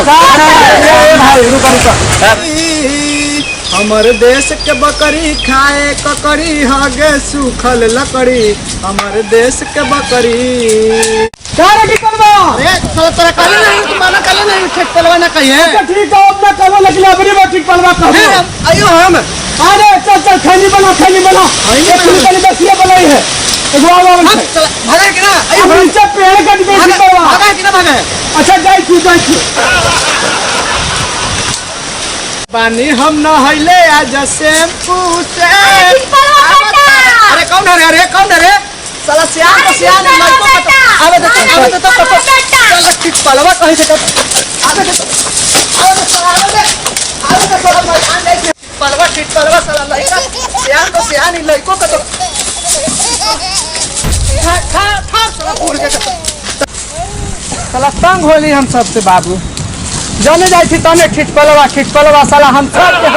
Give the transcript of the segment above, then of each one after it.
भाई रुको रुको। हमारे देश के बकरी खाए ककड़ी हागे सूखल लकड़ी। हमारे देश के बकरी अरे तोरा काले नहीं माना काले नहीं ठीक पलवा ना कहिए। ठीक है अपना करो लेकिन अबरी बार ठीक पलवा कहो। आइयो हम अरे चल चल खैनी बना बस ये बनाई है एक बार भागे कि ना आइयो नीचे पेड़ कट के पलवा भागे कि ना भागे। अच्छा जाई तू पानी हम न हईले आज शैम्पू से। अरे कौन है रे कौन है रे साला सियान लड़को आवे तो चल ठीक पलवा कहीं से आवे तो पलवा ठीक पलवा साला लड़का सियान ही लड़को का तो खा साला पूर के साला तंग होली हम सबसे बाबू। जाने जाई थी तने खिटपलवा साला हम सब के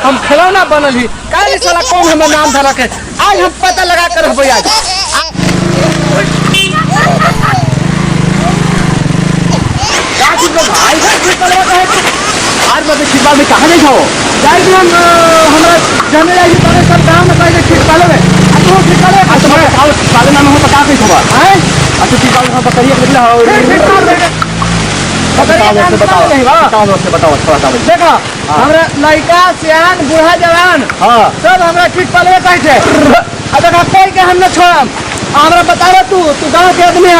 हम खिलौना बनल ही काहे साला कौन हमें नाम धरा के आज हम पता लगा कर रहबो आज। काची को भाई खिटपलवा कहे आज मैं खिटपलवा में कहां नहीं जाओ जाई कि हम हमरा जाने जाई थी तने सब गांव में कहे खिटपलवा आ तो खिटपलवा आ तो बताओ साले नाम हम बता के खबर हैं अच्छा खिटपलवा का करिए निकला हो बताओ देखो हमरा लड़का सियान बूढ़ा जवान सब हमरा ठीक पलवे कहे थे। अब देखा कोई के हम न छोड़म। हमरा बताओ तू गांव के आदमी है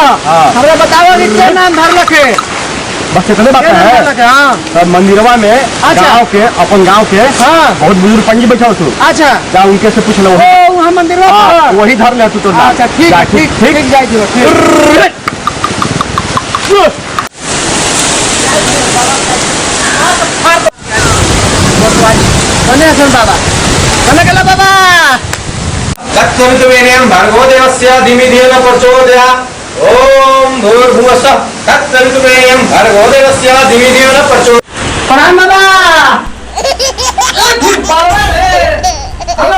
हमरा बताओ कि क्या नाम धर रखे बस इतने बात है। हां मंदिरवा में गांव के अपन गांव के बहुत बुजुर्ग पंडित बैठा तू। अच्छा जा उनके से पूछ लो। ओ वहां मंदिरवा वही धर ले तू तो। अच्छा ठीक जाई जो ठीक बाबा कने गेला बाबा तत्सवितुर्वरेण्यं भर्गो देवस्य धीमहि धियो प्रचोदयात्। ओम भूर्भुवस्सुः तत्सवितुर्वरेण्यं भर्गो देवस्य धीमहि धियो प्रचोदयात्। प्रणाम बाबा। बाबा रे बाबा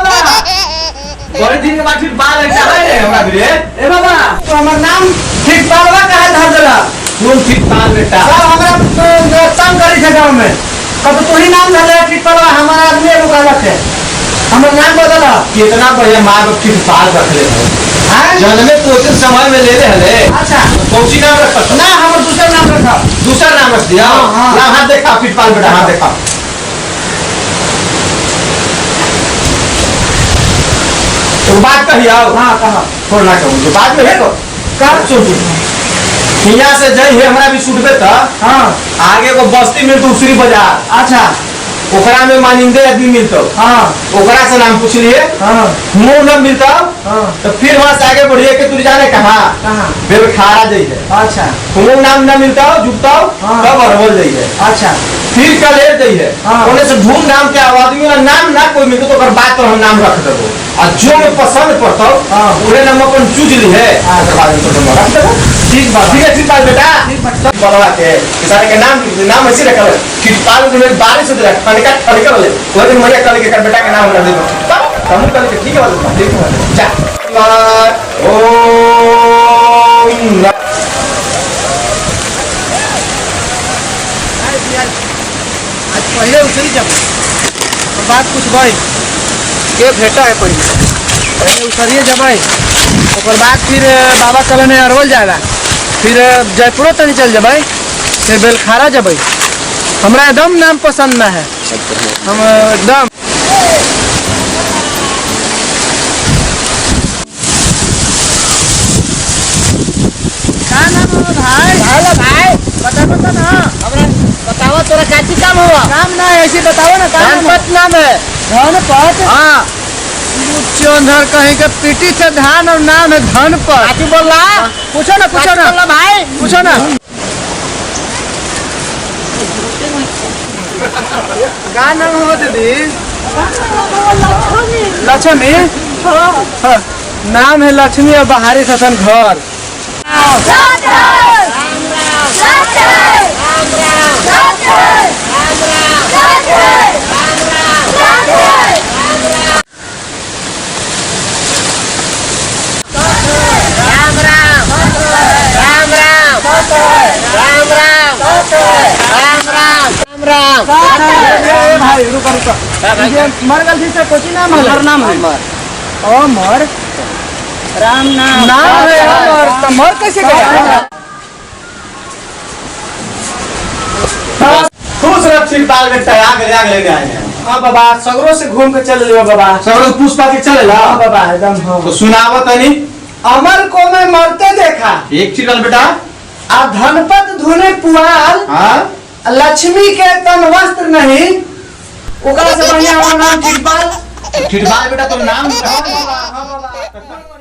बड़े दिन के बाद फिर बाल ऐसा है हमरा भी ए बाबा तो हमर नाम ठीक बाबा कहे धर देला कौन ठीक बाल बेटा सब हमरा तंग करी छै गांव में कब तो ही नाम धर ले ठीक बाबा हमारा आदमी एगो गलत है हमर नाम बदला। कितना बढ़िया मां बाप ठीक बाल रख ले हां जन्मे कोचिंग समय में ले हले। अच्छा कौची नाम रख ना हमर दूसरा नाम रखा दूसरा नाम रख दिया। ना हाथ देखा फिर पाल बेटा हाथ देखा तो बात कहियो। हां कहा थोड़ा कहूं तो बात में है तो कर सुन यहाँ से जाई है हमरा भी छूटबे त हां आगे को बस्ती में दूसरी बाजार अच्छा ओकरा में मानिंदे आदमी मिलतो। हां ओकरा से नाम पूछ लिए हां मुंह न मिलता तो फिर वहां से आगे बढ़िए के तू जाने कहां बेलखारा जाइए। अच्छा मुंह नाम न मिलता जुटता तब अरवल जाइए। अच्छा फिर कलेर जाइए ओने से ढूंढ नाम के आदमी ना नाम ना कोई मिलतो तो ओकर बात पर हम नाम रख देबो और जो में पसंद पड़तो ओरे नाम अपन चूज ली है बाद में तो रख देबो। ठीक बात ठीक बात बेटा ठीक बात बड़वा के किसान के नाम ऐसे रखल कि पाल में बारिश से रख कनिका कनिका वाले वो दिन मैया कल के बेटा के नाम रख देबो हम कल के ठीक है वाला ठीक है जा ओम आज पहले उतरी जब बात कुछ भाई के भेटा है पहले उतरिए जब ओकर बाद फिर बाबा कल अरवल जाएगा फिर जयपुर तनी चल जब फिर बेलखारा जब हमरा एकदम नाम पसंद ना है हम एकदम क्या नाम है भाई बता ना हमरा बताओ तोरा काची काम हुआ काम ना है ऐसे बताओ ना धनपत नाम है धनपत। हाँ चौधर कहीं के पीटी से धान और नाम है धनपत। काची बोल रहा पूछो ना भाई पूछो ना का नाम हो दीदी लक्ष्मी नाम है लक्ष्मी और बाहरी सतन घर राम राम भाई रुका रुका ये मर गलती से कुछ नाम है अमर नाम है अमर राम नाम नाम है अमर तो मर कैसे गया खुश रख फिर बाल बेटा आग लेने आए हैं। हाँ बाबा सगरों से घूम के चल लियो बाबा सब पुष्पा के चलेला हाँ बाबा एकदम हाँ तो सुनावत है नहीं। अमर को मैं मरते देखा एक चीज बेटा। आ धनपत धुने पुआल हाँ लक्ष्मी के तन वस्त्र नहीं ओकरा से बढ़िया हमारा नाम चिटपाल चिटबाल बेटा तो नाम हाँ बाबा